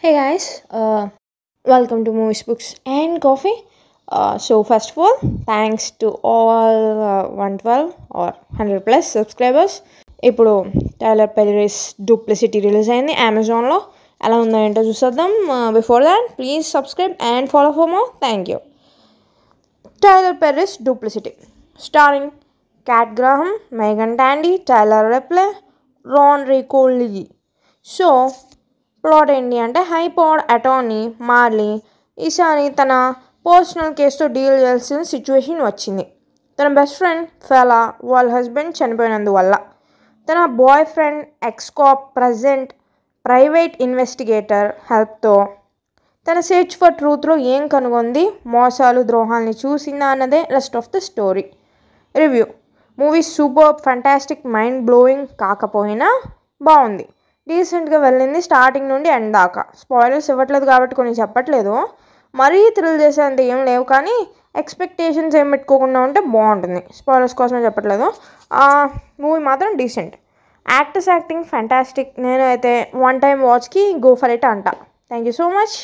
Hey guys, welcome to Movies, Books, and Coffee. So, first of all, thanks to all 112 or 100 plus subscribers. ఇప్పుడు Tyler Perry's duplicity release అయింది అమెజాన్లో. ఎలా ఉందో ఏంటో చూసేద్దాం. Before that please subscribe and follow for more. Thank you. Tyler Perry's duplicity starring Kat Graham, Meagan Tandy, Tyler Lepley, Ron Reaco Lee. So plot ఏంటి అంటే high power attorney Marley ఈసారి తన పర్సనల్ కేసుతో డీల్ చేయాల్సిన సిచ్యువేషన్ వచ్చింది. తన బెస్ట్ ఫ్రెండ్ ఫెలా వాళ్ళ husband చనిపోయినందువల్ల తన boyfriend ex cop present private investigator హెల్ప్తో తన సెర్చ్ ఫర్ ట్రూత్లో ఏం కనుగొంది, మోసాలు ద్రోహాల్ని చూసిందా అన్నదే rest of the story. Review: movie super fantastic mind blowing కాకపోయినా బాగుంది, డీసెంట్గా వెళ్ళింది స్టార్టింగ్ నుండి ఎండ్ దాకా. స్పాయిలర్స్ ఇవ్వట్లేదు కాబట్టి కొన్ని చెప్పట్లేదు, మరీ థ్రిల్ చేసేంత ఏం లేవు, కానీ ఎక్స్పెక్టేషన్స్ ఏం పెట్టుకోకుండా ఉంటే బాగుంటుంది. స్పాయిలర్స్ కోసమే చెప్పట్లేదు. మూవీ మాత్రం డీసెంట్. Actors acting fantastic. నేను అయితే వన్ టైం వాచ్కి గో ఫర్ ఇట్ అంట. Thank you so much.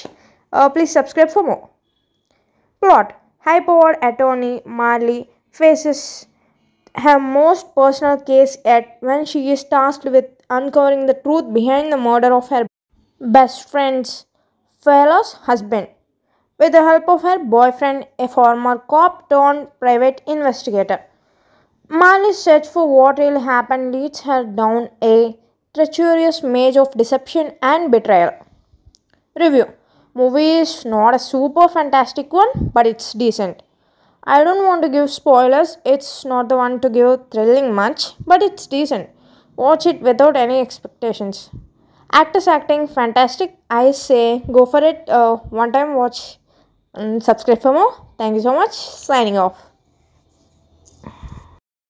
Please subscribe for more. Plot: high-powered attorney Marley faces her most personal case yet when she is tasked with uncovering the truth behind the murder of her best friend's Fela's husband. With the help of her boyfriend, a former cop turned private investigator, Marley's search for what really happened leads her down a treacherous maze of deception and betrayal. Review: movie is not a super fantastic one, but it's decent. I don't want to give spoilers, it's not the one to give thrilling much, but it's decent. Watch it without any expectations. Actors acting fantastic. I say go for it. One time watch and subscribe for more. Thank you so much. Signing off.